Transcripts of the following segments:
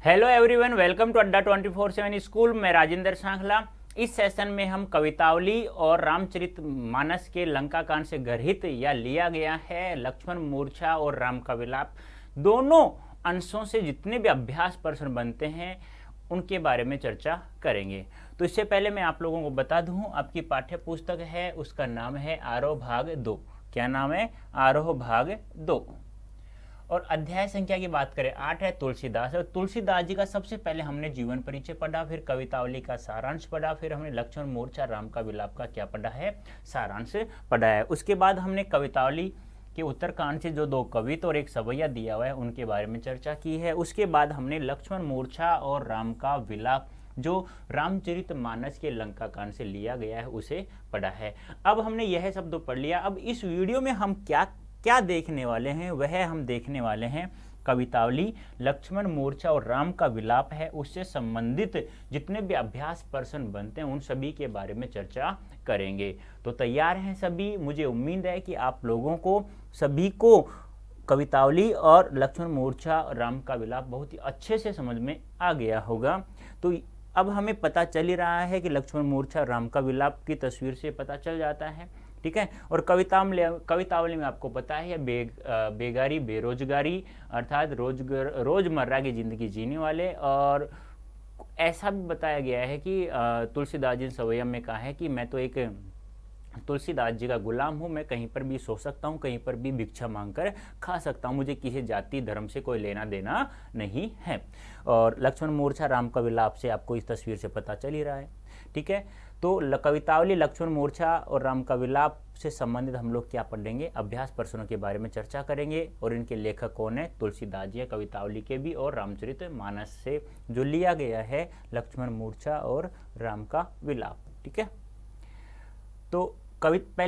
Hello everyone, welcome to अड्डा 24/7 school. मैं राजेंद्र सांखला। इस सेशन में हम कवितावली और रामचरितमानस के लंका कांड से गर्हित या लिया गया है लक्ष्मण मूर्छा और राम का विलाप दोनों अंशों से जितने भी अभ्यास प्रश्न बनते हैं उनके बारे में चर्चा करेंगे। तो इससे पहले मैं आप लोगों को बता दूं, आपकी पाठ्य पुस्तक है, उसका नाम है आरोह भाग 2। क्या नाम है? आरोह भाग 2। और अध्याय संख्या की बात करें 8 है तुलसीदास। और तुलसीदास जी का सबसे पहले हमने जीवन परिचय पढ़ा, फिर कवितावली का सारांश पढ़ा, फिर हमने लक्ष्मण मूर्छा राम का विलाप का क्या पढ़ा है? सारांश पढ़ा है। उसके बाद हमने कवितावली के उत्तरकांड से जो 2 कवित और 1 सवैया दिया हुआ है उनके बारे में चर्चा की है। उसके बाद हमने लक्ष्मण मूर्छा और राम का विलाप जो रामचरितमानस के लंका कांड से लिया गया है उसे पढ़ा है। अब हमने यह सब तो पढ़ लिया। अब इस वीडियो में हम क्या क्या देखने वाले हैं, वह हम देखने वाले हैं कवितावली, लक्ष्मण मूर्छा और राम का विलाप है उससे संबंधित जितने भी अभ्यास प्रश्न बनते हैं उन सभी के बारे में चर्चा करेंगे। तो तैयार हैं सभी? मुझे उम्मीद है कि आप लोगों को सभी को कवितावली और लक्ष्मण मूर्छा और राम का विलाप बहुत ही अच्छे से समझ में आ गया होगा। तो अब हमें पता चल ही रहा है कि लक्ष्मण मूर्छा और राम का विलाप की तस्वीर से पता चल जाता है, ठीक है। और कवितावली में आपको पता है बेगारी बेरोजगारी अर्थात रोजमर्रा की जिंदगी जीने वाले। और ऐसा भी बताया गया है कि तुलसीदास जी ने सवैया में कहा है कि मैं तो एक तुलसीदास जी का गुलाम हूँ, मैं कहीं पर भी सो सकता हूँ, कहीं पर भी भिक्षा मांगकर खा सकता हूँ, मुझे किसी जाति धर्म से कोई लेना देना नहीं है। और लक्ष्मण मूर्छा राम का विलाप से आपको इस तस्वीर से पता चल ही रहा है, ठीक है। तो कवितावली, लक्ष्मण मूर्छा और राम का विलाप से संबंधित हम लोग क्या पढ़ेंगे? अभ्यास प्रश्नों के बारे में चर्चा करेंगे। और इनके लेखक कौन है? तुलसीदास जी, कवितावली के भी और रामचरितमानस से जो लिया गया है लक्ष्मण मूर्छा और राम का विलाप, ठीक है। तो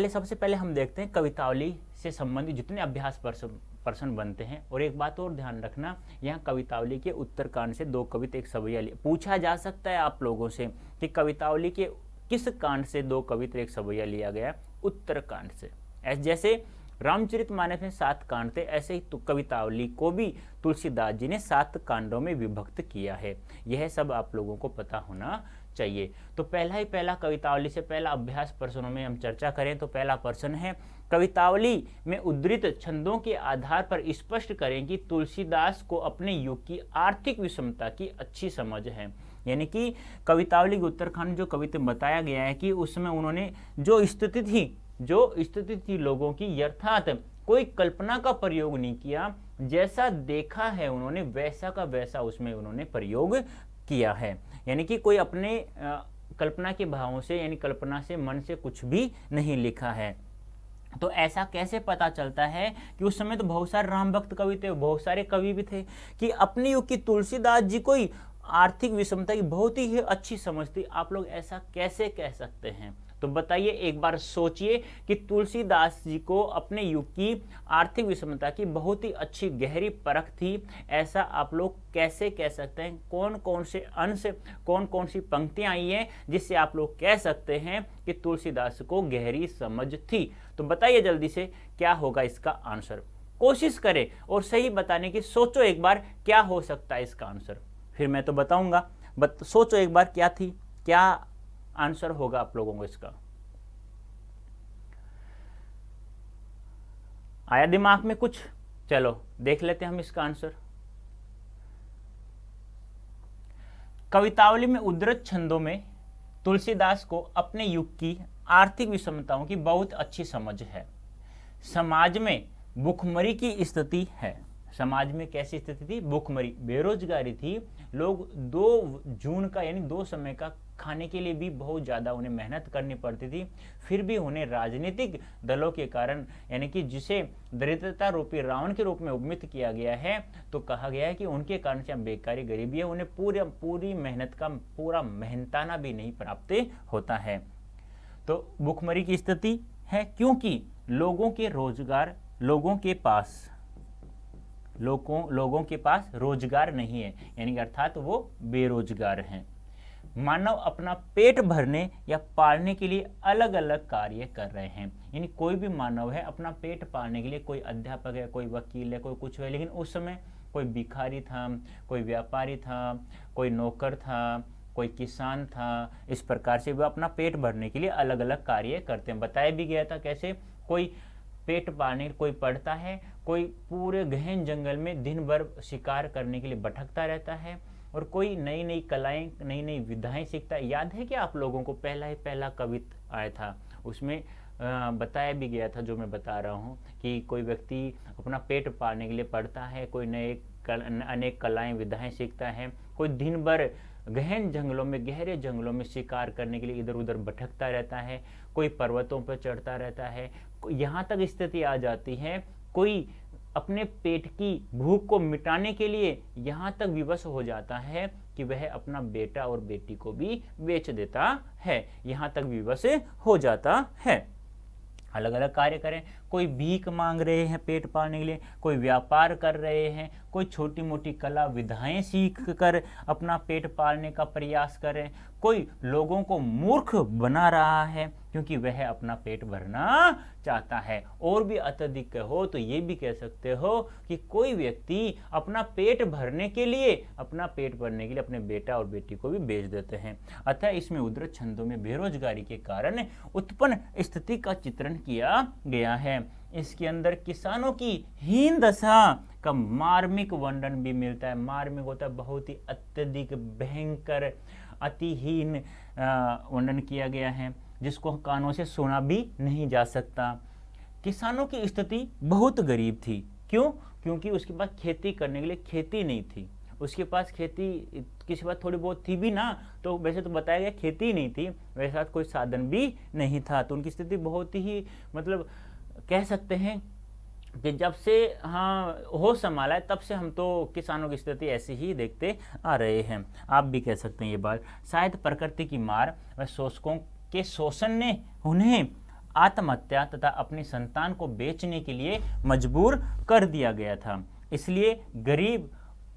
सबसे पहले हम देखते हैं कवितावली से संबंधित जितने अभ्यास प्रश्न बनते हैं। और एक बात और ध्यान रखना, यहाँ कवितावली के उत्तरकांड से 2 कवित 1 सवैया पूछा जा सकता है आप लोगों से कि कवितावली के किस कांड से 2 कवित 1 सवैया लिया गया? उत्तरकांड से। जैसे रामचरितमानस में 7 कांड थे, ऐसे ही तो कवितावली को भी तुलसीदास जी ने 7 कांडों में विभक्त किया है। यह सब आप लोगों को पता होना चाहिए। तो पहला कवितावली से पहला अभ्यास प्रश्नों में हम चर्चा करें तो पहला प्रश्न है, कवितावली में उद्धृत छंदों के आधार पर स्पष्ट करें कि तुलसीदास को अपने युग की आर्थिक विषमता की अच्छी समझ है। यानी कि कवितावली के उत्तरकांड जो कविता बताया गया है कि उसमें उन्होंने जो स्थिति थी लोगों की, अर्थात कोई कल्पना का प्रयोग नहीं किया, जैसा देखा है उन्होंने वैसा का वैसा उसमें उन्होंने प्रयोग किया है। यानी कि कोई अपने कल्पना के भावों से यानी कल्पना से मन से कुछ भी नहीं लिखा है। तो ऐसा कैसे पता चलता है कि उस समय तो बहुत सारे राम भक्त कवि थे, बहुत सारे कवि भी थे कि अपने युग की तुलसीदास जी कोई आर्थिक विषमता की बहुत ही अच्छी समझ थी। आप लोग ऐसा कैसे कह सकते हैं? तो बताइए, एक बार सोचिए कि तुलसीदास जी को अपने युग की आर्थिक विषमता की बहुत ही अच्छी गहरी परख थी, ऐसा आप लोग कैसे कह सकते हैं? कौन कौन से अंश, कौन कौन सी पंक्तियां आई हैं जिससे आप लोग कह सकते हैं कि तुलसीदास को गहरी समझ थी? तो बताइए जल्दी से, क्या होगा इसका आंसर? कोशिश करें और सही बताने की। सोचो एक बार क्या हो सकता है इसका आंसर, फिर मैं तो बताऊंगा। सोचो एक बार क्या थी, क्या आंसर होगा आप लोगों को इसका? आया दिमाग में कुछ? चलो देख लेते हैं हम इसका आंसर। कवितावली में उद्धृत छंदों में तुलसीदास को अपने युग की आर्थिक विषमताओं की बहुत अच्छी समझ है। समाज में भुखमरी की स्थिति है। समाज में कैसी स्थिति थी? भुखमरी, बेरोजगारी थी। लोग 2 जून का यानी 2 समय का खाने के लिए भी बहुत ज़्यादा उन्हें मेहनत करनी पड़ती थी। फिर भी उन्हें राजनीतिक दलों के कारण, यानी कि जिसे दरिद्रता रूपी रावण के रूप में उपमित किया गया है, तो कहा गया है कि उनके कारण से बेकारी गरीबी है, उन्हें पूरी मेहनत का पूरा मेहनताना भी नहीं प्राप्त होता है। तो भुखमरी की स्थिति है क्योंकि लोगों के पास रोजगार नहीं है, यानी अर्थात वो बेरोजगार हैं। मानव अपना पेट भरने या पालने के लिए अलग अलग कार्य कर रहे हैं। यानी कोई भी मानव है अपना पेट पालने के लिए, कोई अध्यापक है, कोई वकील है, कोई कुछ है, लेकिन उस समय कोई भिखारी था, कोई व्यापारी था, कोई नौकर था, कोई किसान था। इस प्रकार से वो अपना पेट भरने के लिए अलग अलग कार्य करते हैं। बताया भी गया था कैसे कोई पेट पालने, कोई पढ़ता है, कोई पूरे गहन जंगल में दिन भर शिकार करने के लिए भटकता रहता है, और कोई नई नई कलाएं, नई नई विधाएं सीखता है। याद है कि आप लोगों को पहला कविता आया था, उसमें बताया भी गया था जो मैं बता रहा हूँ कि कोई व्यक्ति अपना पेट पालने के लिए पढ़ता है, कोई अनेक कलाएं विधाएं सीखता है, कोई दिन भर गहन जंगलों में, गहरे जंगलों में शिकार करने के लिए इधर उधर भटकता रहता है, कोई पर्वतों पर चढ़ता रहता है। यहाँ तक स्थिति आ जाती है कोई अपने पेट की भूख को मिटाने के लिए यहाँ तक विवश हो जाता है कि वह अपना बेटा और बेटी को भी बेच देता है, यहाँ तक विवश हो जाता है। अलग अलग कार्य करें, कोई भीख मांग रहे हैं पेट पालने के लिए, कोई व्यापार कर रहे हैं, कोई छोटी मोटी कला विधाएं सीख कर अपना पेट पालने का प्रयास करें, कोई लोगों को मूर्ख बना रहा है क्योंकि वह अपना पेट भरना चाहता है। और भी अत्यधिक हो तो ये भी कह सकते हो कि कोई व्यक्ति अपना पेट भरने के लिए अपने बेटा और बेटी को भी बेच देते हैं। अतः इसमें उद्धृत छंदों में बेरोजगारी के कारण उत्पन्न स्थिति का चित्रण किया गया है। इसके अंदर किसानों की हीन दशा का मार्मिक वर्णन भी मिलता है। मार्मिक होता है बहुत ही अत्यधिक भयंकर, अतिहीन वर्णन किया गया है जिसको कानों से सुना भी नहीं जा सकता। किसानों की स्थिति बहुत गरीब थी। क्यों? क्योंकि उसके पास खेती करने के लिए खेती नहीं थी। उसके पास खेती किसी बात थोड़ी बहुत थी भी ना, तो वैसे तो बताया गया खेती नहीं थी, वैसा कोई साधन भी नहीं था। तो उनकी स्थिति बहुत ही मतलब कह सकते हैं कि जब से होश संभाला है तब से हम तो किसानों की स्थिति ऐसी ही देखते आ रहे हैं। आप भी कह सकते हैं ये बात। शायद प्रकृति की मार व शोषकों के शोषण ने उन्हें आत्महत्या तथा अपनी संतान को बेचने के लिए मजबूर कर दिया गया था, इसलिए गरीब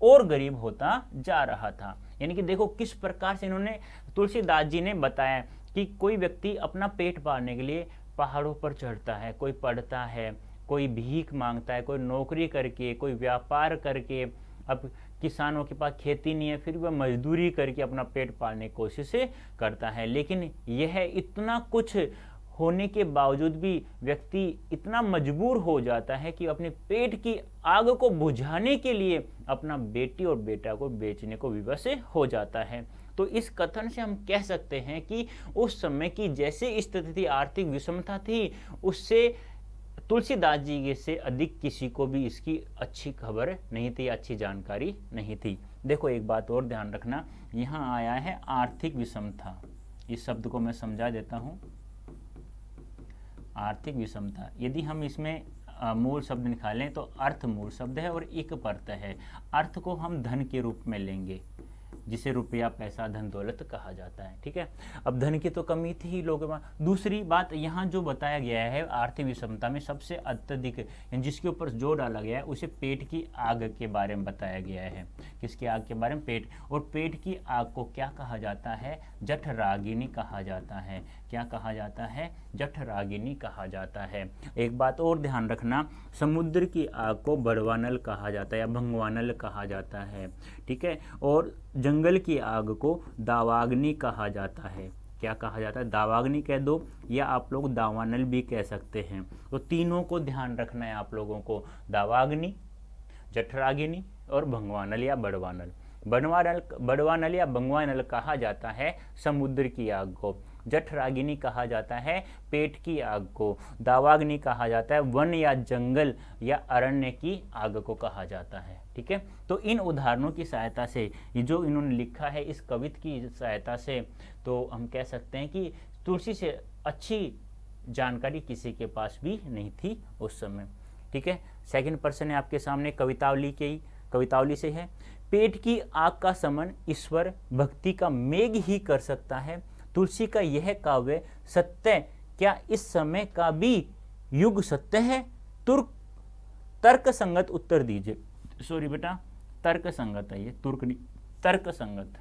और गरीब होता जा रहा था। यानी कि देखो किस प्रकार से इन्होंने, तुलसीदास जी ने बताया कि कोई व्यक्ति अपना पेट पालने के लिए पहाड़ों पर चढ़ता है, कोई पढ़ता है, कोई भीख मांगता है, कोई नौकरी करके, कोई व्यापार करके। अब किसानों के पास खेती नहीं है फिर वह मजदूरी करके अपना पेट पालने की कोशिश करता है। लेकिन यह इतना कुछ होने के बावजूद भी व्यक्ति इतना मजबूर हो जाता है कि अपने पेट की आग को बुझाने के लिए अपना बेटी और बेटा को बेचने को विवश हो जाता है। तो इस कथन से हम कह सकते हैं कि उस समय की जैसे स्थिति आर्थिक विषमता थी, उससे तुलसीदास जी से अधिक किसी को भी इसकी अच्छी खबर नहीं थी, अच्छी जानकारी नहीं थी। देखो एक बात और ध्यान रखना, यहाँ आया है आर्थिक विषमता। इस शब्द को मैं समझा देता हूँ। आर्थिक विषमता, यदि हम इसमें मूल शब्द निकालें तो अर्थ मूल शब्द है और इक प्रत्यय है। अर्थ को हम धन के रूप में लेंगे, जिसे रुपया, पैसा, धन दौलत कहा जाता है। ठीक है, अब धन की तो कमी थी ही लोगों में। दूसरी बात यहाँ जो बताया गया है आर्थिक विषमता में सबसे अत्यधिक जिसके ऊपर जोर डाला गया है उसे पेट की आग के बारे में बताया गया है। किसकी आग के बारे में? पेट। और पेट की आग को क्या कहा जाता है? जठराग्नि कहा जाता है। क्या कहा जाता है? जठराग्नि कहा जाता है। एक बात और ध्यान रखना, समुद्र की आग को बड़वानल कहा जाता है या भंगवानल कहा जाता है। ठीक है, और जंगल की आग को दावाग्नि कहा जाता है। क्या कहा जाता है? दावाग्नि कह दो या आप लोग दावानल भी कह सकते हैं। तो तीनों को ध्यान रखना है आप लोगों को, दावाग्नि, जठराग्नि और भंगवानल या बड़वानल। बड़वानल या भंगवानल कहा जाता है समुद्र की आग को, जठराग्नि कहा जाता है पेट की आग को, दावाग्नि कहा जाता है वन या जंगल या अरण्य की आग को कहा जाता है। ठीक है, तो इन उदाहरणों की सहायता से, ये जो इन्होंने लिखा है इस कवित की सहायता से, तो हम कह सकते हैं कि तुलसी से अच्छी जानकारी किसी के पास भी नहीं थी उस समय। ठीक है, सेकंड पर्सन है आपके सामने, कवितावली से है। पेट की आग का समन ईश्वर भक्ति का मेघ ही कर सकता है। तुलसी का यह काव्य सत्य, क्या इस समय का भी युग सत्य है? तर्क संगत उत्तर दीजिए। सॉरी बेटा, तर्क संगत है ये, तुर्क नहीं, तर्क संगत।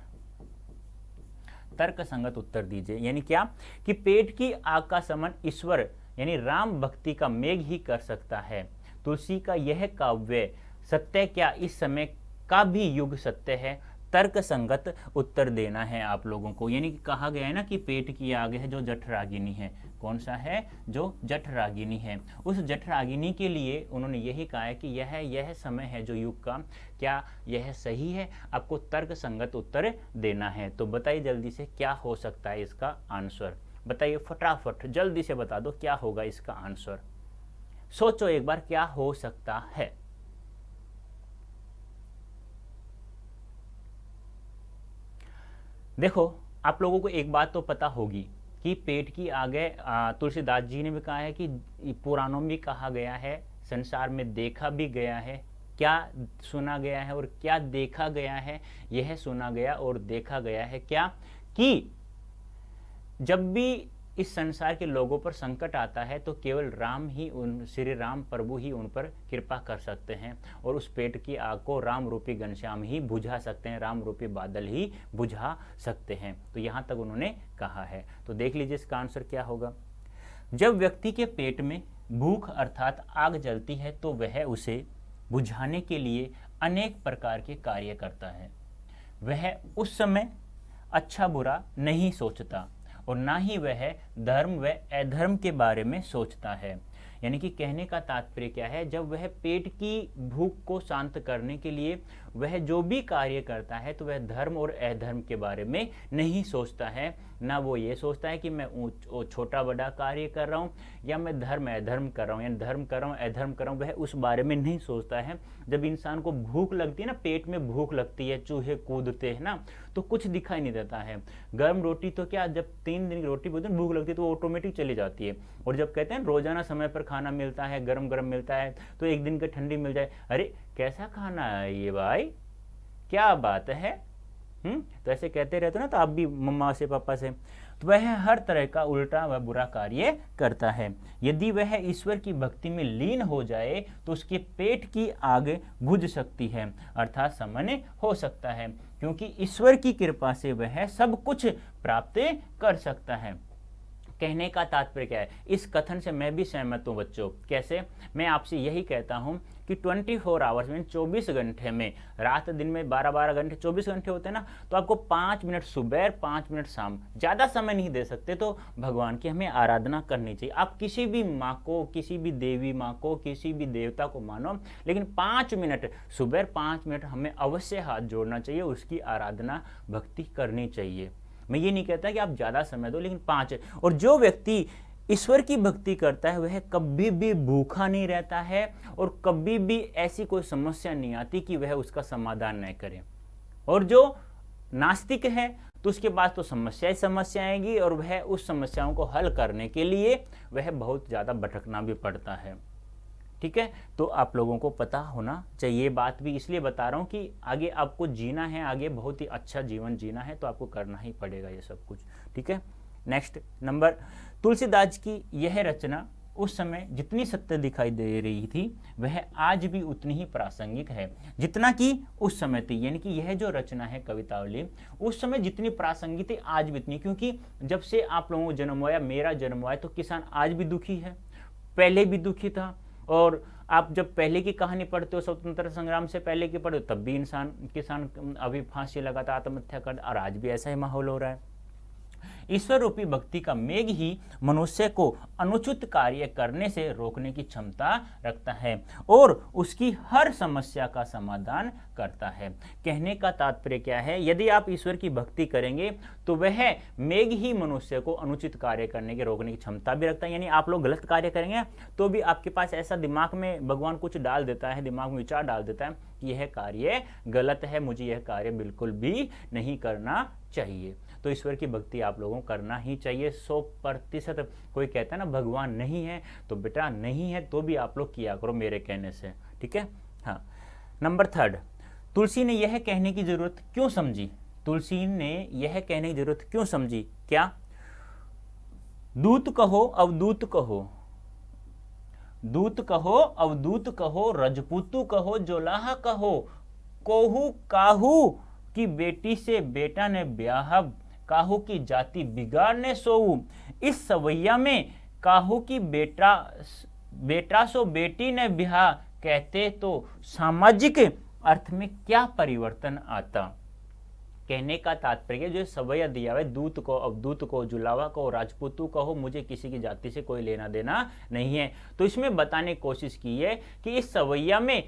तर्क संगत उत्तर दीजिए। यानी क्या कि पेट की आग का समन ईश्वर यानी राम भक्ति का मेघ ही कर सकता है। तुलसी का यह काव्य सत्य क्या इस समय का भी युग सत्य है? तर्क संगत उत्तर देना है आप लोगों को। यानी कि कहा गया है ना कि पेट की आग है जो जठरागिनी है। कौन सा है? जो जठरागिनी है। उस जठरागिनी के लिए उन्होंने यही कहा है कि यह समय है जो युग का, क्या यह सही है? आपको तर्क संगत उत्तर देना है। तो बताइए जल्दी से क्या हो सकता है इसका आंसर? बताइए फटाफट जल्दी से बता दो क्या होगा इसका आंसर। सोचो एक बार क्या हो सकता है। देखो आप लोगों को एक बात तो पता होगी कि पेट की आग है, तुलसीदास जी ने भी कहा है कि पुराणों में कहा गया है, संसार में देखा भी गया है। क्या सुना गया है और क्या देखा गया है? यह सुना गया और देखा गया है क्या कि जब भी इस संसार के लोगों पर संकट आता है तो केवल राम ही श्री राम प्रभु ही उन पर कृपा कर सकते हैं और उस पेट की आग को राम रूपी घनश्याम ही बुझा सकते हैं, राम रूपी बादल ही बुझा सकते हैं। तो यहाँ तक उन्होंने कहा है। तो देख लीजिए इसका आंसर क्या होगा। जब व्यक्ति के पेट में भूख अर्थात आग जलती है तो वह उसे बुझाने के लिए अनेक प्रकार के कार्य करता है। वह उस समय अच्छा बुरा नहीं सोचता और ना ही वह धर्म व अधर्म के बारे में सोचता है। यानी कि कहने का तात्पर्य क्या है, जब वह पेट की भूख को शांत करने के लिए वह जो भी कार्य करता है तो वह धर्म और अधर्म के बारे में नहीं सोचता है। ना वो ये सोचता है कि मैं छोटा बड़ा कार्य कर रहा हूँ या मैं धर्म अधर्म कर रहा हूँ, यानी धर्म कर रहा हूँ अधर्म कर रहा हूँ, वह उस बारे में नहीं सोचता है। जब इंसान को भूख लगती है ना, पेट में भूख लगती है, चूहे कूदते हैं ना, तो कुछ दिखाई नहीं देता है। गर्म रोटी तो क्या, जब 3 दिन की रोटी भूख लगती है तो वो ऑटोमेटिक चली जाती है। और जब कहते हैं रोजाना समय पर खाना मिलता है, गरम गरम मिलता है, तो एक दिन की ठंडी मिल जाए, अरे कैसा खाना है ये भाई, क्या बात है। तो ऐसे कहते रहते ना, तो आप भी मम्मा से पापा से। तो वह हर तरह का उल्टा व बुरा कार्य करता है। यदि वह ईश्वर की भक्ति में लीन हो जाए तो उसके पेट की आग बुझ सकती है, अर्थात सामान्य हो सकता है, क्योंकि ईश्वर की कृपा से वह सब कुछ प्राप्त कर सकता है। कहने का तात्पर्य क्या है? इस कथन से मैं भी सहमत हूं बच्चों। कैसे? मैं आपसे यही कहता हूं कि 24 आवर्स में 24 घंटे में, रात दिन में 12-12 घंटे 24 घंटे होते हैं ना, तो आपको 5 मिनट सुबह 5 मिनट शाम, ज़्यादा समय नहीं दे सकते तो भगवान की हमें आराधना करनी चाहिए। आप किसी भी माँ को, किसी भी देवी माँ को, किसी भी देवता को मानो, लेकिन 5 मिनट सुबह 5 मिनट हमें अवश्य हाथ जोड़ना चाहिए, उसकी आराधना भक्ति करनी चाहिए। मैं ये नहीं कहता कि आप ज़्यादा समय दो, लेकिन 5। और जो व्यक्ति ईश्वर की भक्ति करता है वह कभी भी भूखा नहीं रहता है और कभी भी ऐसी कोई समस्या नहीं आती कि वह उसका समाधान न करे। और जो नास्तिक है तो उसके पास तो समस्या आएगी और वह उस समस्याओं को हल करने के लिए वह बहुत ज़्यादा भटकना भी पड़ता है। ठीक है, तो आप लोगों को पता होना चाहिए। ये बात भी इसलिए बता रहा हूँ कि आगे आपको जीना है, आगे बहुत ही अच्छा जीवन जीना है, तो आपको करना ही पड़ेगा ये सब कुछ। ठीक है, नेक्स्ट नंबर, तुलसीदास की यह रचना उस समय जितनी सत्य दिखाई दे रही थी वह आज भी उतनी ही प्रासंगिक है जितना कि उस समय थी। यानी कि यह जो रचना है कवितावली उस समय जितनी प्रासंगिक थी आज भी इतनी, क्योंकि जब से आप लोगों को जन्म हुआ, मेरा जन्म हुआ है, तो किसान आज भी दुखी है, पहले भी दुखी था। और आप जब पहले की कहानी पढ़ते हो, स्वतंत्रता संग्राम से पहले की पढ़ते हो, तब भी किसान अभी फांसी लगाता, आत्महत्या करता, और आज भी ऐसा ही माहौल हो रहा है। ईश्वर रूपी भक्ति का मेघ ही मनुष्य को अनुचित कार्य करने से रोकने की क्षमता रखता है और उसकी हर समस्या का समाधान करता है। कहने का तात्पर्य क्या है? यदि आप ईश्वर की भक्ति करेंगे तो वह मेघ ही मनुष्य को अनुचित कार्य करने के रोकने की क्षमता भी रखता है। यानी आप लोग गलत कार्य करेंगे तो भी आपके पास ऐसा दिमाग में भगवान कुछ डाल देता है, दिमाग में विचार डाल देता है कि यह कार्य गलत है, मुझे यह कार्य बिल्कुल भी नहीं करना चाहिए। तो ईश्वर की भक्ति आप लोगों को करना ही चाहिए 100%। कोई कहता है ना भगवान नहीं है, तो बेटा नहीं है तो भी आप लोग किया करो मेरे कहने से। ठीक है, हाँ। नंबर 3, तुलसी ने यह कहने की जरूरत क्यों समझी? तुलसी ने यह कहने की जरूरत क्यों समझी? क्या? दूत कहो अवधूत कहो, दूत कहो अवधूत कहो, रजपूतू कहो जोलाहा कहो, कोहू काहू की बेटी से बेटा ने ब्याह काहू की जाति बिगाड़ने सोऊ। इस सवैया में काहू की बेटा सो बेटी ने ब्याह, कहते तो सामाजिक अर्थ में क्या परिवर्तन आता। कहने का तात्पर्य जो सवैया दिया है, दूत को, अवधूत को, जुलावा को, राजपूतू कहो, मुझे किसी की जाति से कोई लेना देना नहीं है। तो इसमें बताने की कोशिश की है कि इस सवैया में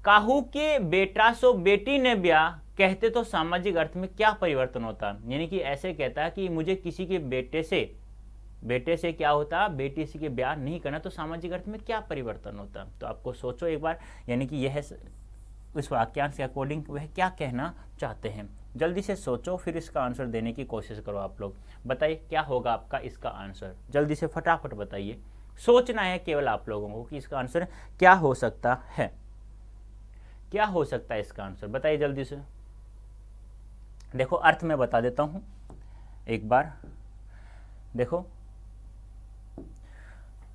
काहू के बेटा सो बेटी ने ब्याह, कहते तो सामाजिक अर्थ में क्या परिवर्तन होता। यानी कि ऐसे कहता है कि मुझे किसी के बेटे से क्या होता, बेटी से के ब्याह नहीं करना, तो सामाजिक अर्थ में क्या परिवर्तन होता। तो आपको सोचो एक बार, यानी कि यह इस वाक्यांश के अकॉर्डिंग वह क्या कहना चाहते हैं। जल्दी से सोचो, फिर इसका आंसर देने की कोशिश करो। आप लोग बताइए क्या होगा आपका इसका आंसर, जल्दी से फटाफट बताइए। सोचना है केवल आप लोगों को कि इसका आंसर क्या हो सकता है, क्या हो सकता है इसका आंसर, बताइए जल्दी से। देखो अर्थ मैं बता देता हूं एक बार। देखो,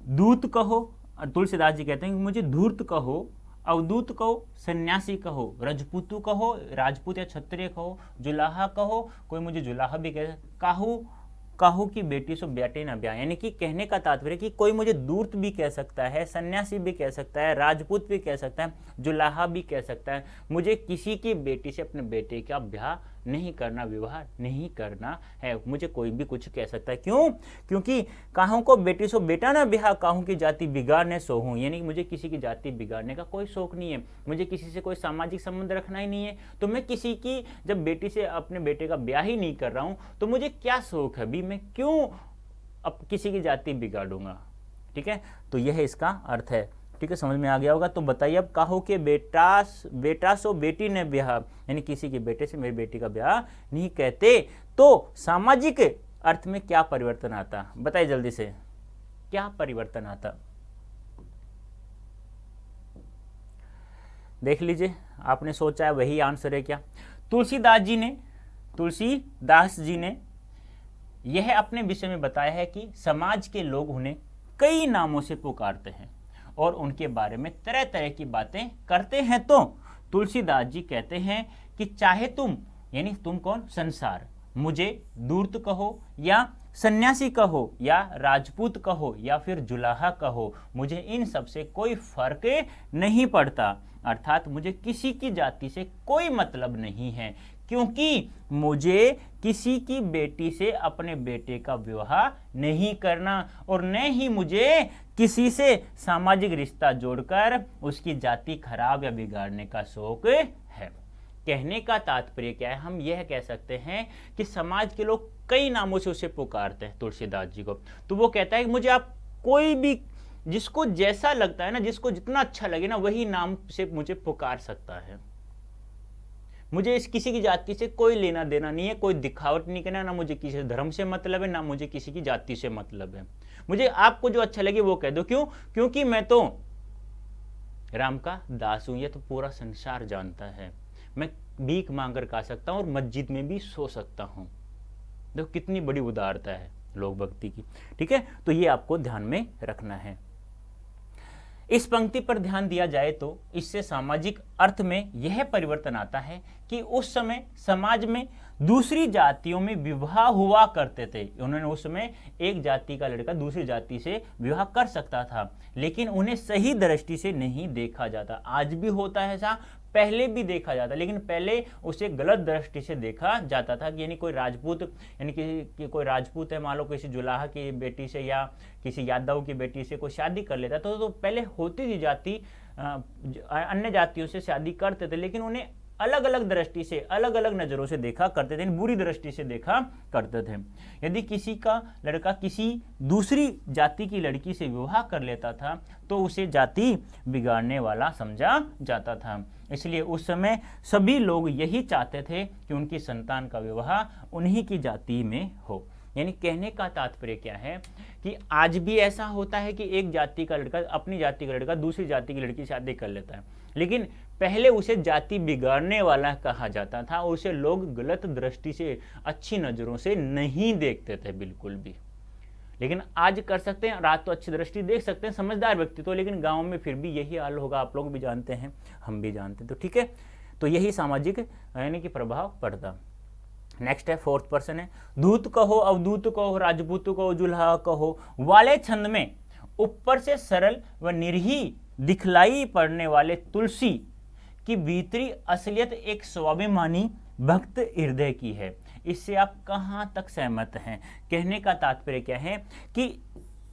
दूत कहो, तुलसीदास जी कहते हैं कि मुझे धूर्त कहो, अवधूत कहो, सन्यासी कहो, रजपूतू कहो, राजपूत या क्षत्रिय कहो, जुलाहा कहो, कोई मुझे जुलाहा भी कहे, काहू की बेटी सो बेटे न ब्याह। यानी कि कहने का तात्पर्य कि कोई मुझे दूर्त भी कह सकता है, सन्यासी भी कह सकता है, राजपूत भी कह सकता है, जुलाहा भी कह सकता है, मुझे किसी की बेटी से अपने बेटे का ब्याह नहीं करना, विवाह नहीं करना है। मुझे कोई भी कुछ कह सकता है। क्यों? क्योंकि काहू को बेटी सो बेटा ना ब्याह, काहू की जाति बिगाड़ने सो हूं। यानी मुझे किसी की जाति बिगाड़ने का कोई शौक नहीं है, मुझे किसी से कोई सामाजिक संबंध रखना ही नहीं है। तो मैं किसी की जब बेटी से अपने बेटे का ब्याह ही नहीं कर रहा हूं, तो मुझे क्या शौक है भी, मैं क्यों अब किसी की जाति बिगाड़ूंगा। ठीक है, तो यह इसका अर्थ है। ठीक है, समझ में आ गया होगा। तो बताइए अब, काहू के बेटा सो बेटी ने ब्याह, यानी किसी के बेटे से मेरी बेटी का ब्याह नहीं कहते, तो सामाजिक अर्थ में क्या परिवर्तन आता, बताइए जल्दी से क्या परिवर्तन आता। देख लीजिए, आपने सोचा है वही आंसर है क्या। तुलसीदास जी ने यह अपने विषय में बताया है कि समाज के लोग उन्हें कई नामों से पुकारते हैं और उनके बारे में तरह तरह की बातें करते हैं। तो तुलसीदास जी कहते हैं कि चाहे तुम, यानी तुम कौन, संसार, मुझे धूर्त कहो या सन्यासी कहो या राजपूत कहो या फिर जुलाहा कहो, मुझे इन सब से कोई फर्क नहीं पड़ता। अर्थात मुझे किसी की जाति से कोई मतलब नहीं है, क्योंकि मुझे किसी की बेटी से अपने बेटे का विवाह नहीं करना और न ही मुझे किसी से सामाजिक रिश्ता जोड़कर उसकी जाति खराब या बिगाड़ने का शौक है। कहने का तात्पर्य क्या है, हम यह कह सकते हैं कि समाज के लोग कई नामों से उसे पुकारते हैं तुलसीदास जी को। तो वो कहता है कि मुझे आप कोई भी, जिसको जैसा लगता है ना, जिसको जितना अच्छा लगे ना, वही नाम से मुझे पुकार सकता है। मुझे इस किसी की जाति से कोई लेना देना नहीं है, कोई दिखावट नहीं करना, ना मुझे किसी धर्म से मतलब है, ना मुझे किसी की जाति से मतलब है। मुझे आपको जो अच्छा लगे वो कह दो। क्यों? क्योंकि मैं तो राम का दास हूं, ये तो पूरा संसार जानता है। मैं भीख मांगकर खा सकता हूं और मस्जिद में भी सो सकता हूं। देखो कितनी बड़ी उदारता है लोक भक्ति की। ठीक है, तो ये आपको ध्यान में रखना है। इस पंक्ति पर ध्यान दिया जाए तो इससे सामाजिक अर्थ में यह परिवर्तन आता है कि उस समय समाज में दूसरी जातियों में विवाह हुआ करते थे। उन्होंने उस समय एक जाति का लड़का दूसरी जाति से विवाह कर सकता था, लेकिन उन्हें सही दृष्टि से नहीं देखा जाता। आज भी होता है ऐसा, पहले भी देखा जाता, लेकिन पहले उसे गलत दृष्टि से देखा जाता था। यानी कोई राजपूत, यानी कि कोई राजपूत है, मान लो किसी जुलाहा की बेटी से या किसी यादव की बेटी से कोई शादी कर लेता तो पहले होती थी जाति, अन्य जातियों से शादी करते थे, लेकिन उन्हें अलग अलग दृष्टि से, अलग अलग नजरों से देखा करते थे, बुरी दृष्टि से देखा करते थे। यदि किसी का लड़का किसी दूसरी जाति की लड़की से विवाह कर लेता था तो उसे जाति बिगाड़ने वाला समझा जाता था। इसलिए उस समय सभी लोग यही चाहते थे कि उनकी संतान का विवाह उन्हीं की जाति में हो। यानी कहने का तात्पर्य क्या है कि आज भी ऐसा होता है कि एक जाति का लड़का, अपनी जाति का लड़का दूसरी जाति की लड़की से शादी कर लेता है, लेकिन पहले उसे जाति बिगाड़ने वाला कहा जाता था। उसे लोग गलत दृष्टि से, अच्छी नजरों से नहीं देखते थे बिल्कुल भी। लेकिन आज कर सकते हैं, रात तो अच्छी दृष्टि देख सकते हैं समझदार व्यक्ति तो, लेकिन गांव में फिर भी यही हाल होगा। आप लोग भी जानते हैं, हम भी जानते हैं। तो ठीक है, तो यही सामाजिक यानी कि प्रभाव पड़ता। नेक्स्ट है फोर्थ पर्सन है, दूत कहो अवधूत कहो राजपूत कहो जुल्हा कहो वाले छंद में ऊपर से सरल व निरीह दिखलाई पड़ने वाले तुलसी की भीतरी असलियत एक स्वाभिमानी भक्त हृदय की है। इससे आप कहां तक सहमत हैं? कहने का तात्पर्य क्या है कि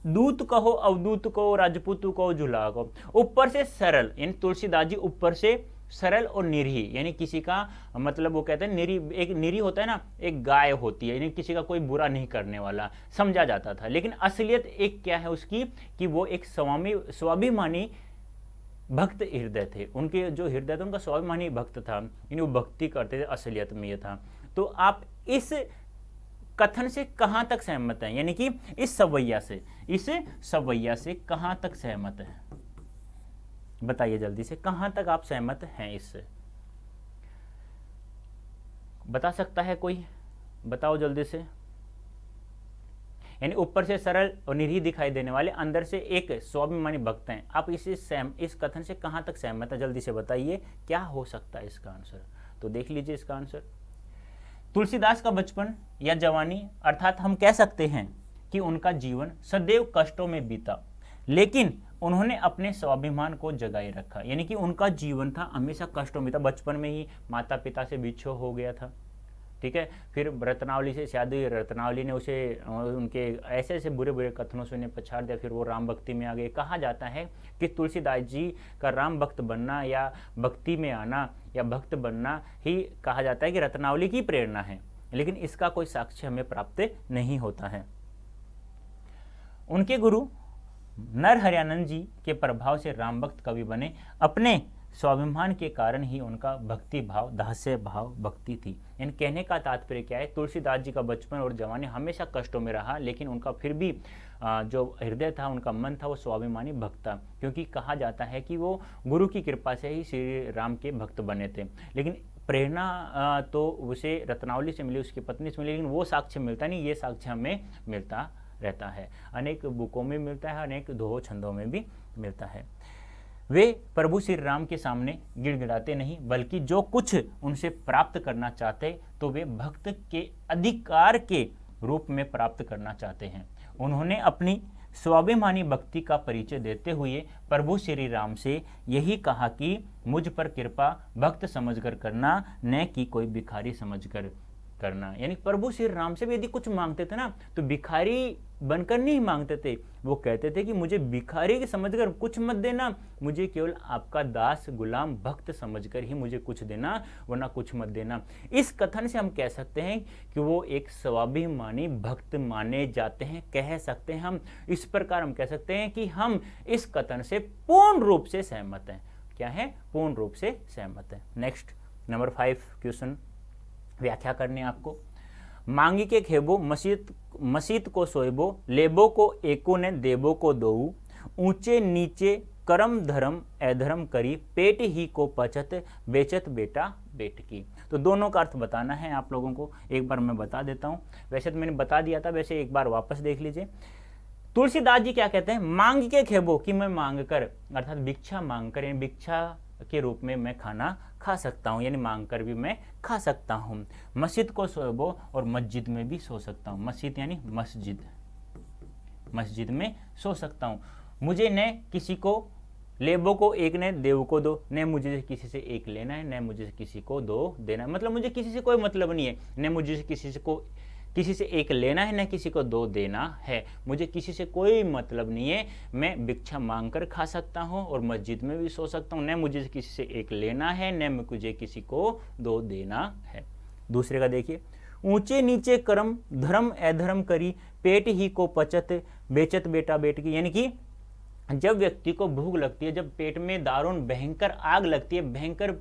दूत कहो अवधूत कहो राजपूत कहो जुल्हा कहो, ऊपर से सरल यानी तुलसीदास जी ऊपर से सरल और निरीह यानी किसी का मतलब वो कहते हैं निरीह, एक निरीह होता है ना, एक गाय होती है यानी किसी का कोई बुरा नहीं करने वाला समझा जाता था, लेकिन असलियत एक क्या है उसकी कि वो एक स्वाभिमानी भक्त हृदय थे। उनके जो हृदय था उनका स्वाभिमानी भक्त था यानी वो भक्ति करते थे, असलियत में ये था। तो आप इस कथन से कहां तक सहमत हैं, यानी कि इस सवैया से कहां तक सहमत हैं? बताइए जल्दी से, कहां तक आप सहमत हैं इससे? बता सकता है कोई? बताओ जल्दी से। यानी ऊपर से सरल और निरीह दिखाई देने वाले, अंदर से एक स्वाभिमानी भक्त हैं। आप इस कथन से कहां तक सहमत है? जल्दी से बताइए क्या हो सकता है इसका आंसर। तो देख लीजिए इसका आंसर, तुलसीदास का बचपन या जवानी, अर्थात हम कह सकते हैं कि उनका जीवन सदैव कष्टों में बीता, लेकिन उन्होंने अपने स्वाभिमान को जगाए रखा। यानी कि उनका जीवन था हमेशा कष्टों में था। बचपन में ही माता पिता से बिछोह हो गया था, ठीक है। फिर रत्नावली से शादी, रत्नावली ने उसे उनके ऐसे ऐसे बुरे बुरे कथनों से उन्हें पछाड़ दिया। फिर वो राम भक्ति में आ गए। कहा जाता है कि तुलसीदास जी का राम भक्त बनना या भक्ति में आना या भक्त बनना ही कहा जाता है कि रत्नावली की प्रेरणा है, लेकिन इसका कोई साक्ष्य हमें प्राप्त नहीं होता है। उनके गुरु नरहरियानंद जी के प्रभाव से राम भक्त कवि बने। अपने स्वाभिमान के कारण ही उनका भक्ति भाव दास्य भाव भक्ति थी। यानी कहने का तात्पर्य क्या है, तुलसीदास जी का बचपन और जवानी हमेशा कष्टों में रहा, लेकिन उनका फिर भी जो हृदय था, उनका मन था, वो स्वाभिमानी भक्त था, क्योंकि कहा जाता है कि वो गुरु की कृपा से ही श्री राम के भक्त बने थे। लेकिन प्रेरणा तो उसे रत्नावली से मिली, उसकी पत्नी से मिली, लेकिन वो साक्ष्य मिलता नहीं। ये साक्ष्य हमें मिलता रहता है, अनेक बुकों में मिलता है, अनेक दोहों छंदों में भी मिलता है। वे प्रभु श्री राम के सामने गिड़गिड़ाते नहीं, बल्कि जो कुछ उनसे प्राप्त करना चाहते तो वे भक्त के अधिकार के रूप में प्राप्त करना चाहते हैं। उन्होंने अपनी स्वाभिमानी भक्ति का परिचय देते हुए प्रभु श्री राम से यही कहा कि मुझ पर कृपा भक्त समझकर करना, न कि कोई भिखारी समझकर करना। यानी प्रभु श्री राम से भी यदि कुछ मांगते थे ना, तो भिखारी बनकर नहीं मांगते थे। वो कहते थे कि मुझे भिखारी के समझकर कुछ मत देना, मुझे केवल आपका दास गुलाम भक्त समझकर ही मुझे कुछ देना, वरना कुछ मत देना। इस कथन से हम कह सकते हैं कि वो एक स्वाभिमानी भक्त माने जाते हैं, कह सकते हैं हम। इस प्रकार हम कह सकते हैं कि हम इस कथन से पूर्ण रूप से सहमत हैं। क्या है? पूर्ण रूप से सहमत है। नेक्स्ट नंबर 5 क्वेश्चन व्याख्या करने आपको। मांगी के खेबो मसीत को सोएबो, लेबो को एको ने देबो को दोऊ, ऊंचे नीचे करम धर्म अधर्म करी, पेट ही को पचत बेचत बेटा बेट की। तो दोनों का अर्थ बताना है आप लोगों को, एक बार मैं बता देता हूं। वैसे तो मैंने बता दिया था, वैसे एक बार वापस देख लीजिए। तुलसीदास जी क्या कहते हैं? मांग के खेबो, कि मैं मांग कर, अर्थात भिक्षा मांग कर, यानी भिक्षा के रूप में मैं खाना खा सकता हूँ, यानी मांग कर भी मैं खा सकता हूँ। मस्जिद को सोबो, और मस्जिद में भी सो सकता हूँ। मस्जिद यानी मस्जिद, मस्जिद में सो सकता हूँ। मुझे न किसी को, लेबो को एक ने देव को दो, न मुझे किसी से एक लेना है, न मुझे किसी को दो देना है। मतलब मुझे किसी से कोई मतलब नहीं है, न मुझे किसी से एक लेना है, न किसी को दो देना है। मुझे किसी से कोई मतलब नहीं है। मैं भिक्षा मांग कर खा सकता हूँ और मस्जिद में भी सो सकता हूँ। न मुझे किसी से एक लेना है, न मुझे किसी को दो देना है। दूसरे का देखिए, ऊंचे नीचे कर्म धर्म अधर्म करी, पेट ही को पचत बेचत बेटा बेट की। यानी कि जब व्यक्ति को भूख लगती है, जब पेट में दारुण भयंकर आग लगती है, भयंकर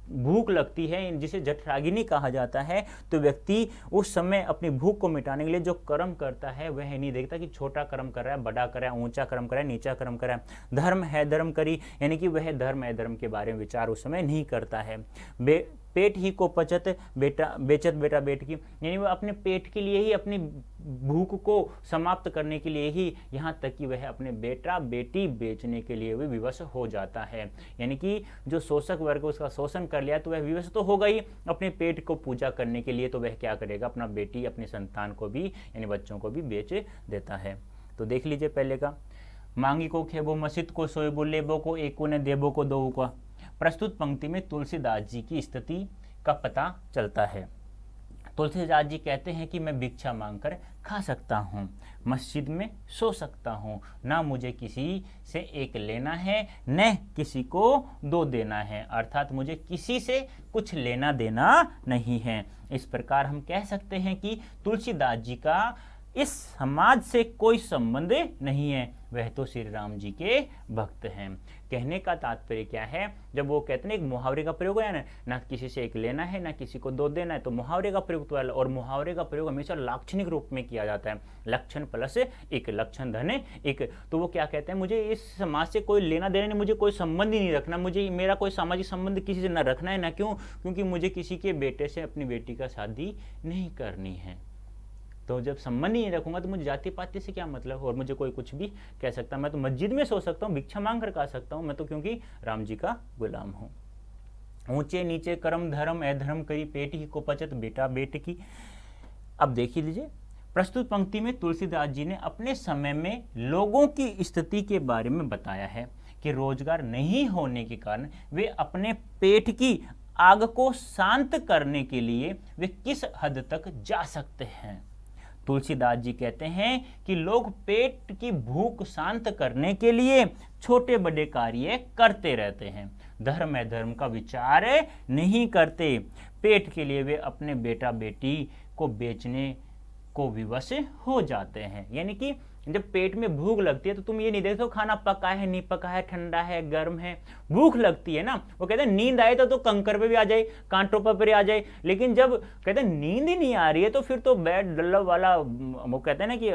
भूख लगती है, जिसे जठराग्नि कहा जाता है, तो व्यक्ति उस समय अपनी भूख को मिटाने के लिए जो कर्म करता है वह नहीं देखता कि छोटा कर्म कर रहा है, बड़ा कर रहा है, ऊंचा कर्म कर रहा है, नीचा कर्म कर रहा है। धर्म है धर्म करी, यानी कि वह धर्म है धर्म के बारे में विचार उस समय नहीं करता है। पेट ही को पचत बेटा बेचत बेटा बेट की, यानी वह अपने पेट के लिए ही, अपनी भूख को समाप्त करने के लिए ही, यहाँ तक कि वह अपने बेटा बेटी बेचने के लिए भी विवश हो जाता है। यानी कि जो शोषक वर्ग उसका शोषण कर लिया तो वह विवश तो होगा ही, अपने पेट को पूजा करने के लिए तो वह क्या करेगा, अपना बेटी अपनी संतान को भी यानी बच्चों को भी बेच देता है। तो देख लीजिए पहले का, मांगी को खेबो मसित को सोएबो लेबो को एको ने देबो को दो का। प्रस्तुत पंक्ति में तुलसीदास जी की स्थिति का पता चलता है। तुलसीदास जी कहते हैं कि मैं भिक्षा मांगकर खा सकता हूँ, मस्जिद में सो सकता हूँ, ना मुझे किसी से एक लेना है न किसी को दो देना है, अर्थात मुझे किसी से कुछ लेना देना नहीं है। इस प्रकार हम कह सकते हैं कि तुलसीदास जी का इस समाज से कोई संबंध नहीं है, वह तो श्री राम जी के भक्त हैं। कहने का तात्पर्य क्या है, जब वो कहते हैं एक मुहावरे का प्रयोग है ना किसी से एक लेना है ना किसी को दो देना है, तो मुहावरे का प्रयोग तो है, और मुहावरे का प्रयोग हमेशा लाक्षणिक रूप में किया जाता है, लक्षण प्लस एक, लक्षण धन एक। तो वो क्या कहते हैं, मुझे इस समाज से कोई लेना देना नहीं, मुझे कोई संबंध ही नहीं रखना, मुझे मेरा कोई सामाजिक संबंध किसी से न रखना है ना, क्यों, क्योंकि मुझे किसी के बेटे से अपनी बेटी का शादी नहीं करनी है। तो जब संबंध ही नहीं रखूंगा तो मुझे जाति पाति से क्या मतलब, और मुझे कोई कुछ भी कह सकता, मैं तो मस्जिद में सो सकता हूँ, भिक्षा मांग कर खा सकता हूँ, मैं तो क्योंकि राम जी का गुलाम हूँ। ऊंचे नीचे कर्म धर्म अधर्म करी पेट ही को पचत बेटा बेट की। अब देखिए लीजिए, प्रस्तुत पंक्ति में तुलसीदास जी ने अपने समय में लोगों की स्थिति के बारे में बताया है कि रोजगार नहीं होने के कारण वे अपने पेट की आग को शांत करने के लिए वे किस हद तक जा सकते हैं। तुलसीदास जी कहते हैं कि लोग पेट की भूख शांत करने के लिए छोटे बड़े कार्य करते रहते हैं, धर्म अधर्म का विचार नहीं करते। पेट के लिए वे अपने बेटा बेटी को बेचने को विवश हो जाते हैं। यानी कि जब पेट में भूख लगती है तो तुम ये नहीं देखते हो खाना पका है नहीं पका है, ठंडा है गर्म है, भूख लगती है ना। वो कहते हैं नींद आए तो कंकर पे भी आ जाए, कांटों पर आ जाए, लेकिन जब कहते हैं नींद ही नहीं आ रही है तो फिर तो बेड डल्ला वाला, वो कहते हैं ना कि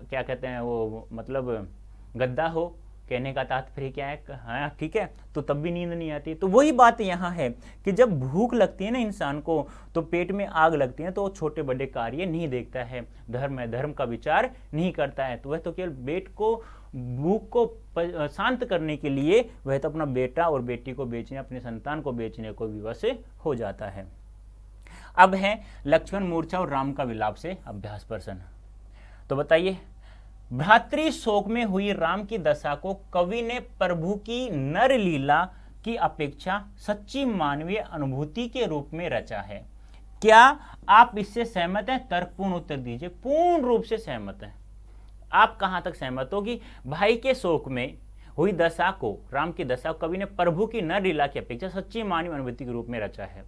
क्या कहते हैं वो, मतलब गद्दा हो, कहने का तात्पर्य क्या है, हाँ ठीक है, तो तब भी नींद नहीं आती। तो वही बात यहाँ है कि जब भूख लगती है ना इंसान को, तो पेट में आग लगती है, तो वो छोटे बड़े कार्य नहीं देखता है, धर्म है धर्म का विचार नहीं करता है, तो वह तो केवल पेट को भूख को शांत करने के लिए वह तो अपना बेटा और बेटी को बेचने, अपने संतान को बेचने को विवश हो जाता है। अब है लक्ष्मण मूर्छा और राम का विलाप से अभ्यास प्रश्न। तो बताइए, भ्रातृ शोक में हुई राम की दशा को कवि ने प्रभु की नर लीला की अपेक्षा सच्ची मानवीय अनुभूति के रूप में रचा है। क्या आप इससे सहमत हैं? तर्कपूर्ण उत्तर दीजिए। पूर्ण रूप से सहमत हैं। आप कहां तक सहमत हो कि भाई के शोक में हुई दशा को, राम की दशा को कवि ने प्रभु की नर लीला की अपेक्षा सच्ची मानवीय अनुभूति के रूप में रचा है?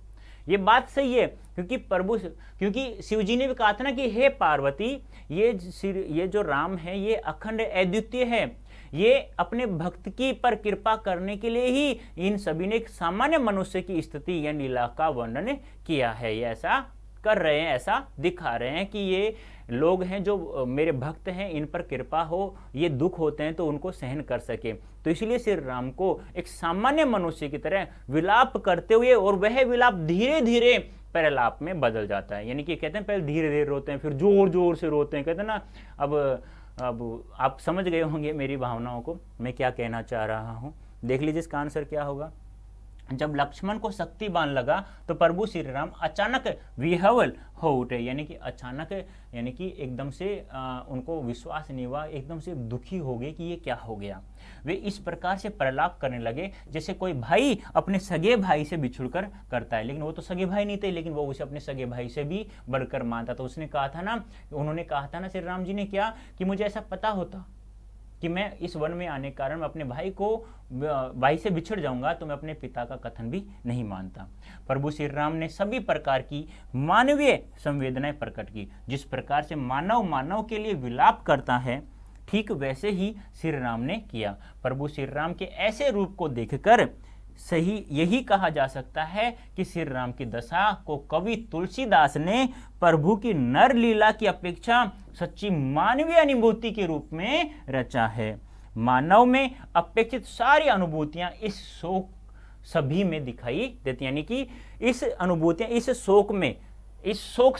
ये बात सही है, क्योंकि शिव जी ने भी कहा था ना कि हे पार्वती, ये जो राम है ये अखंड अद्वितीय है, ये अपने भक्त की पर कृपा करने के लिए ही इन सभी ने एक सामान्य मनुष्य की स्थिति या लीला का वर्णन किया है। ये ऐसा कर रहे हैं, ऐसा दिखा रहे हैं कि ये लोग हैं जो मेरे भक्त हैं, इन पर कृपा हो, ये दुख होते हैं तो उनको सहन कर सके। तो इसलिए श्री राम को एक सामान्य मनुष्य की तरह विलाप करते हुए, और वह विलाप धीरे धीरे प्रलाप में बदल जाता है। यानी कि कहते हैं पहले धीरे धीरे रोते हैं, फिर जोर जोर से रोते हैं। कहते हैं ना, अब आप समझ गए होंगे मेरी भावनाओं को, मैं क्या कहना चाह रहा हूँ। देख लीजिए इसका आंसर क्या होगा। जब लक्ष्मण को शक्ति बाण लगा तो प्रभु श्री राम अचानक विह्वल हो उठे, यानी कि अचानक, यानी कि एकदम से उनको विश्वास नहीं हुआ, एकदम से दुखी हो गए कि ये क्या हो गया। वे इस प्रकार से प्रलाप करने लगे जैसे कोई भाई अपने सगे भाई से बिछुड़कर करता है, लेकिन वो तो सगे भाई नहीं थे, लेकिन वो उसे अपने सगे भाई से भी बढ़कर मानता। तो उसने कहा था ना, उन्होंने कहा था ना श्री राम जी ने क्या, कि मुझे ऐसा पता होता कि मैं इस वन में आने के कारण मैं अपने भाई से बिछड़ जाऊंगा तो मैं अपने पिता का कथन भी नहीं मानता। प्रभु श्री राम ने सभी प्रकार की मानवीय संवेदनाएं प्रकट की। जिस प्रकार से मानव के लिए विलाप करता है, ठीक वैसे ही श्री राम ने किया। प्रभु श्री राम के ऐसे रूप को देखकर सही यही कहा जा सकता है कि श्री राम की दशा को कवि तुलसीदास ने प्रभु की नर लीला की अपेक्षा सच्ची मानवीय अनुभूति के रूप में रचा है। मानव में अपेक्षित सारी अनुभूतियां इस सभी में दिखाई देती, यानी कि इस अनुभूतियां इस शोक में, इस शोक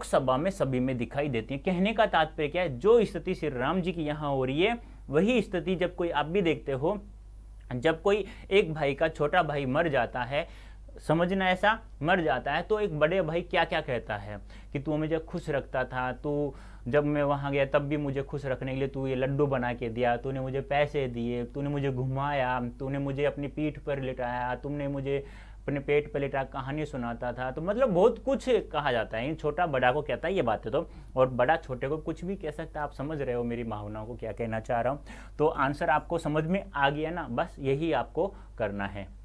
सभा में सभी में दिखाई देती है। कहने का तात्पर्य क्या है, जो स्थिति श्री राम जी की यहाँ हो रही है वही स्थिति जब कोई आप भी देखते हो, जब कोई एक भाई का छोटा भाई मर जाता है, समझना ऐसा मर जाता है, तो एक बड़े भाई क्या क्या कहता है कि तू मुझे खुश रखता था, तू जब मैं वहाँ गया तब भी मुझे खुश रखने के लिए तू ये लड्डू बना के दिया, तूने मुझे पैसे दिए, तूने मुझे घुमाया, तूने मुझे अपनी पीठ पर लिटाया, तुमने मुझे अपने पेट पर लिटा कहानी सुनाता था। तो मतलब बहुत कुछ कहा जाता है, छोटा बड़ा को कहता है ये बातें तो, और बड़ा छोटे को कुछ भी कह सकता है। आप समझ रहे हो मेरी भावनाओं को क्या कहना चाह रहा हूँ। तो आंसर आपको समझ में आ गया ना, बस यही आपको करना है।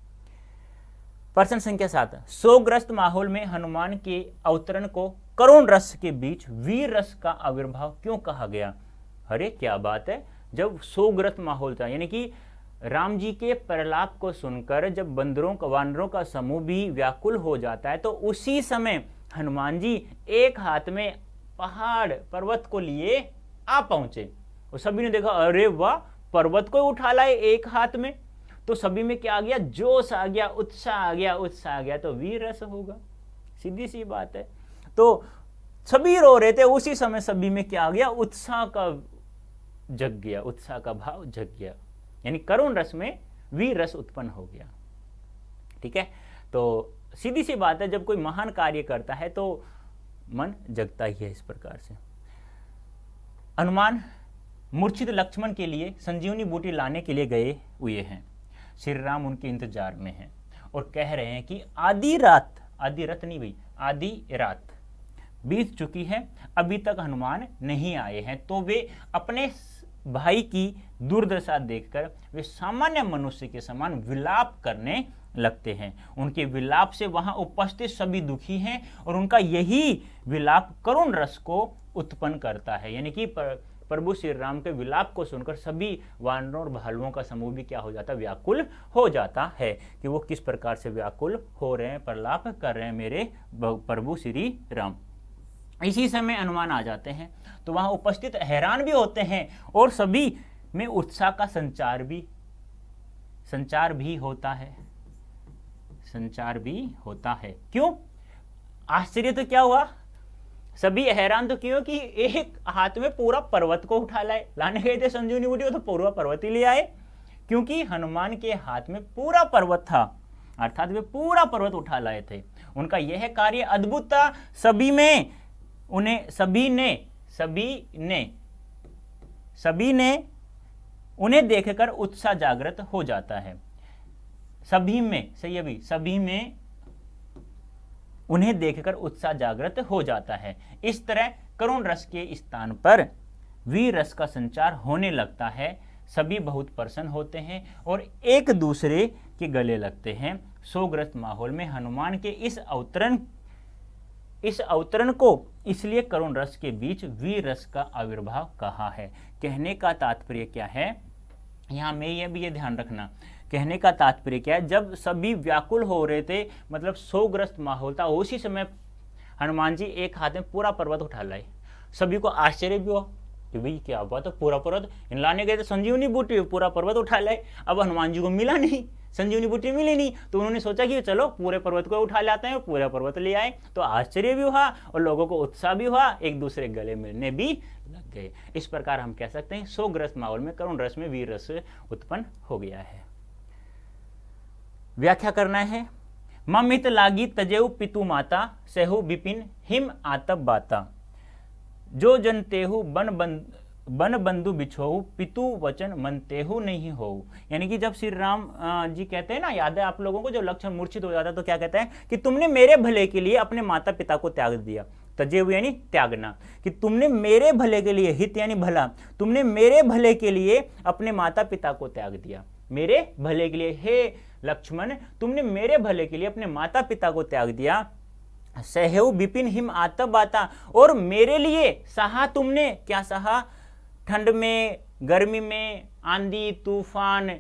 प्रश्न संख्या 7, शोकग्रस्त माहौल में हनुमान के अवतरण को करुण रस के बीच वीर रस का आविर्भाव क्यों कहा गया? अरे क्या बात है, जब शोकग्रस्त माहौल था, यानी कि राम जी के प्रलाप को सुनकर जब वानरों का समूह भी व्याकुल हो जाता है, तो उसी समय हनुमान जी एक हाथ में पहाड़ पर्वत को लिए आ पहुंचे और सभी ने देखा, अरे वाह, पर्वत को उठा लाए एक हाथ में। तो सभी में क्या आ गया, जोश आ गया, उत्साह आ गया, तो वीर रस होगा, सीधी सी बात है। तो सभी रो रहे थे, उसी समय सभी में क्या आ गया, उत्साह का भाव जग गया, यानी करुण रस में वीर रस उत्पन्न हो गया। ठीक है, तो सीधी सी बात है, जब कोई महान कार्य करता है तो मन जगता ही है। इस प्रकार से हनुमान मूर्छित लक्ष्मण के लिए संजीवनी बूटी लाने के लिए गए हुए हैं। श्री राम उनके इंतजार में हैं और कह रहे हैं कि आधी रात बीत चुकी है, अभी तक हनुमान नहीं आए हैं। तो वे अपने भाई की दुर्दशा देखकर वे सामान्य मनुष्य के समान विलाप करने लगते हैं। उनके विलाप से वहां उपस्थित सभी दुखी हैं और उनका यही विलाप करुण रस को उत्पन्न करता है, यानी कि प्रभु श्री राम के विलाप को सुनकर सभी वानरों और भालुओं का समूह भी क्या हो जाता है, व्याकुल हो जाता है कि वो किस प्रकार से व्याकुल हो रहे हैं, प्रलाप कर रहे हैं मेरे प्रभु श्री राम। इसी समय हनुमान आ जाते हैं तो वहां उपस्थित हैरान भी होते हैं और सभी में उत्साह का संचार भी होता है। क्यों? आश्चर्य तो क्या हुआ, सभी हैरान तो क्यों कि एक हाथ में पूरा पर्वत को उठा लाने गए थे संजीवनी बूटी, तो पूरा पर्वत ही ले आए, क्योंकि हनुमान के हाथ में पूरा पर्वत था, अर्थात वे पूरा पर्वत उठा लाए थे। उनका यह कार्य अद्भुत था, सभी ने उन्हें देखकर उत्साह जागृत हो जाता है। सभी में उन्हें देखकर उत्साह जागृत हो जाता है। इस तरह करुण रस के स्थान पर वीर रस का संचार होने लगता है। सभी बहुत प्रसन्न होते हैं और एक दूसरे के गले लगते हैं। शोकग्रस्त माहौल में हनुमान के इस अवतरण को इसलिए करुण रस के बीच वीर रस का आविर्भाव कहा है। कहने का तात्पर्य क्या है, यहाँ में ये ध्यान रखना, कहने का तात्पर्य क्या है, जब सभी व्याकुल हो रहे थे, मतलब शोकग्रस्त माहौल था, उसी समय हनुमान जी एक हाथ में पूरा पर्वत उठा लाए। सभी को आश्चर्य भी हुआ कि भाई क्या हुआ, तो पूरा पर्वत इन लाने गए थे संजीवनी बूटी, पूरा पर्वत उठा लाए। अब हनुमान जी को मिला नहीं, संजीवनी बूटी मिली नहीं, तो उन्होंने सोचा कि चलो पूरे पर्वत को उठा लाते हैं, पूरा पर्वत ले आए। तो आश्चर्य भी हुआ और लोगों को उत्साह भी हुआ, एक दूसरे गले मिलने भी लग गए। इस प्रकार हम कह सकते हैं शोकग्रस्त माहौल में करुण रस में वीर रस उत्पन्न हो गया है। व्याख्या करना है, ममित लागी तजेऊ पितु माता, सेहु विपिन हिम आतब बाता, जो जन तेहु बन बंधु बिछोहु, पितु वचन मन तेहु नहीं हो। यानी कि जब श्री राम जी कहते हैं ना, याद है आप लोगों को, जब लक्ष्मण मूर्छित हो जाता है तो क्या कहते हैं कि तुमने मेरे भले के लिए अपने माता पिता को त्याग दिया। तजेऊ यानी त्यागना, कि तुमने मेरे भले के लिए, हित यानी भला, तुमने मेरे भले के लिए अपने माता पिता को त्याग दिया। मेरे भले के लिए, हे लक्ष्मण तुमने मेरे भले के लिए अपने माता पिता को त्याग दिया। सहेव विपिन हिम आतब बाता, और मेरे लिए सहा तुमने, क्या सहा, ठंड में, गर्मी में, आंधी तूफान,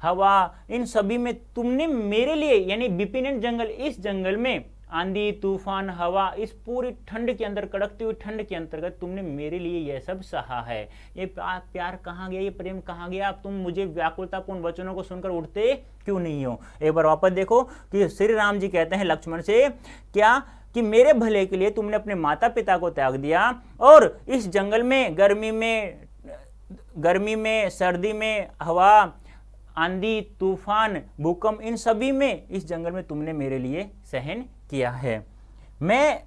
हवा, इन सभी में तुमने मेरे लिए, यानी विपिन जंगल, इस जंगल में आंधी तूफान हवा, इस पूरी ठंड के अंदर, कड़कती हुई ठंड के अंतर्गत तुमने मेरे लिए यह सब सहा है। ये प्यार कहाँ गया, ये प्रेम कहाँ गया? अब तुम मुझे व्याकुलतापूर्ण वचनों को सुनकर उठते क्यों नहीं हो? एक बार वापस देखो कि श्री राम जी कहते हैं लक्ष्मण से क्या कि मेरे भले के लिए तुमने अपने माता पिता को त्याग दिया और इस जंगल में गर्मी में सर्दी में, हवा आंधी तूफान भूकंप, इन सभी में इस जंगल में तुमने मेरे लिए सहन किया है। मैं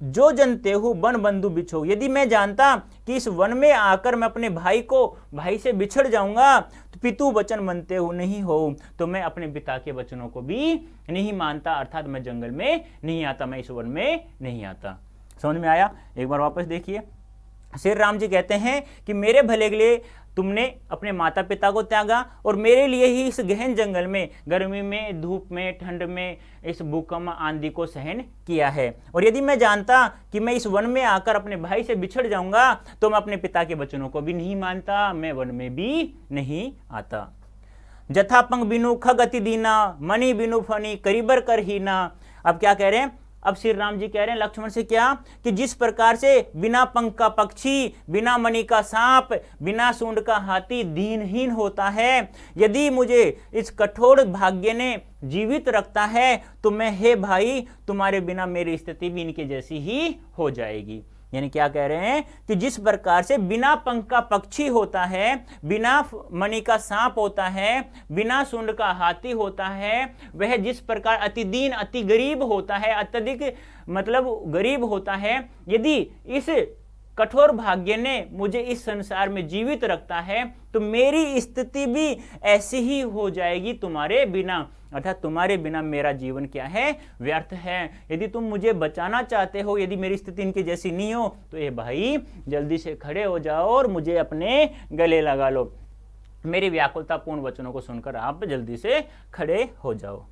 जो जनते हूँ वन बंधु बिछो, यदि मैं जानता कि इस वन में आकर मैं अपने भाई से बिछड़ जाऊंगा तो पितु वचन मानते हो नहीं हो, तो मैं अपने पिता के वचनों को भी नहीं मानता, अर्थात मैं जंगल में नहीं आता, मैं इस वन में नहीं आता। समझ में आया? एक बार वापस देखिए, श्री राम जी कहते हैं कि मेरे भले के लिए तुमने अपने माता पिता को त्यागा और मेरे लिए ही इस गहन जंगल में, गर्मी में, धूप में, ठंड में, इस भूकंप आंधी को सहन किया है। और यदि मैं जानता कि मैं इस वन में आकर अपने भाई से बिछड़ जाऊंगा तो मैं अपने पिता के वचनों को भी नहीं मानता, मैं वन में भी नहीं आता। जथा पंख बिनु खग अति दीना, मणि बिनु फनी करीबर कर हीना। अब क्या कह रहे हैं? अब श्री राम जी कह रहे हैं लक्ष्मण से क्या कि जिस प्रकार से बिना पंख का पक्षी, बिना मणि का सांप, बिना सूंड का हाथी दीनहीन होता है, यदि मुझे इस कठोर भाग्य ने जीवित रखता है तो मैं, हे भाई, तुम्हारे बिना मेरी स्थिति भी इनके जैसी ही हो जाएगी। यानी क्या कह रहे हैं कि जिस प्रकार से बिना पंख का पक्षी होता है, बिना मणि का सांप होता है, बिना सूंड का हाथी होता है, वह जिस प्रकार अति दीन, अति गरीब होता है, अत्यधिक मतलब गरीब होता है, यदि इस कठोर भाग्य ने मुझे इस संसार में जीवित रखता है तो मेरी स्थिति भी ऐसी ही हो जाएगी तुम्हारे बिना, अर्थात तुम्हारे बिना मेरा जीवन क्या है? व्यर्थ है। यदि तुम मुझे बचाना चाहते हो, यदि मेरी स्थिति इनकी जैसी नहीं हो तो ये भाई जल्दी से खड़े हो जाओ और मुझे अपने गले लगा लो। मेरी व्याकुलतापूर्ण वचनों को सुनकर आप जल्दी से खड़े हो जाओ।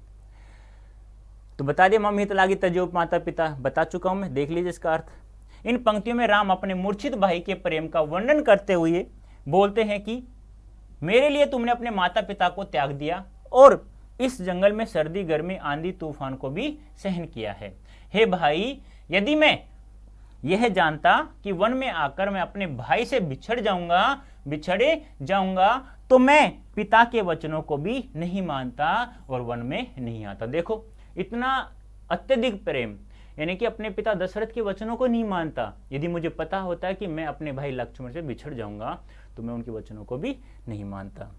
तो बता दिए मम हित लागी तजो माता पिता, बता चुका हूं मैं, देख लीजिए इसका अर्थ। इन पंक्तियों में राम अपने मूर्छित भाई के प्रेम का वर्णन करते हुए बोलते हैं कि मेरे लिए तुमने अपने माता पिता को त्याग दिया और इस जंगल में सर्दी गर्मी आंधी तूफान को भी सहन किया है। हे भाई, यदि मैं यह जानता कि वन में आकर मैं अपने भाई से बिछड़े जाऊंगा तो मैं पिता के वचनों को भी नहीं मानता और वन में नहीं आता। देखो इतना अत्यधिक प्रेम, यानी कि अपने पिता दशरथ के वचनों को नहीं मानता। यदि मुझे पता होता है कि मैं अपने भाई लक्ष्मण से बिछड़ जाऊंगा तो मैं उनके वचनों को भी नहीं मानता।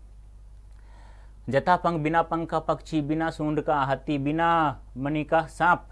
जथा पंख, बिना पंख का पक्षी, बिना सूंड का हाथी, बिना मणि का सांप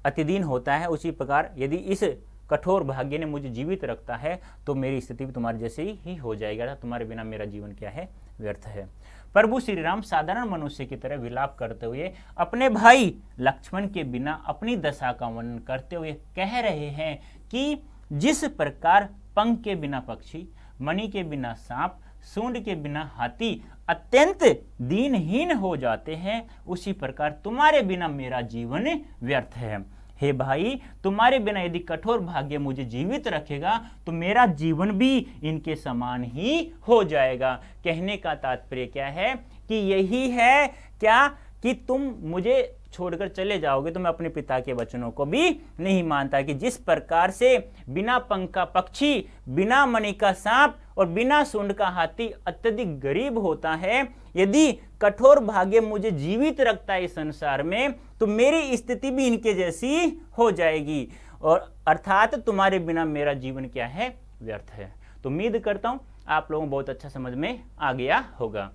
अतिदीन होता है, उसी प्रकार यदि इस कठोर भाग्य ने मुझे जीवित रखता है तो मेरी स्थिति भी तुम्हारे जैसे ही हो जाएगी, तुम्हारे बिना मेरा जीवन क्या है? व्यर्थ है। प्रभु श्री राम साधारण मनुष्य की तरह विलाप करते हुए अपने भाई लक्ष्मण के बिना अपनी दशा का वर्णन करते हुए कह रहे हैं कि जिस प्रकार पंख के बिना पक्षी, मणि के बिना सांप, सूंड के बिना हाथी अत्यंत दीनहीन हो जाते हैं, उसी प्रकार तुम्हारे बिना मेरा जीवन व्यर्थ है। हे भाई, तुम्हारे बिना यदि कठोर भाग्य मुझे जीवित रखेगा तो मेरा जीवन भी इनके समान ही हो जाएगा। कहने का तात्पर्य क्या है कि यही है क्या कि तुम मुझे छोड़कर चले जाओगे तो मैं अपने पिता के वचनों को भी नहीं मानता, कि जिस प्रकार से बिना पंख का पक्षी, बिना मणि का सांप और बिना सूंड का हाथी अत्यधिक गरीब होता है, यदि कठोर भाग्य मुझे जीवित रखता है इस संसार में तो मेरी स्थिति भी इनके जैसी हो जाएगी, और अर्थात तुम्हारे बिना मेरा जीवन क्या है? व्यर्थ है। तो उम्मीद करता हूं आप लोगों को बहुत अच्छा समझ में आ गया होगा।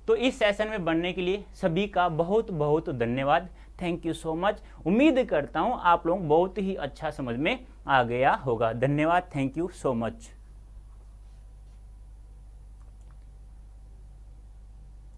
तो इस सेशन में बनने के लिए सभी का बहुत बहुत धन्यवाद। Thank you so much. उम्मीद करता हूं आप लोग बहुत ही अच्छा समझ में आ गया होगा। धन्यवाद। Thank you so much.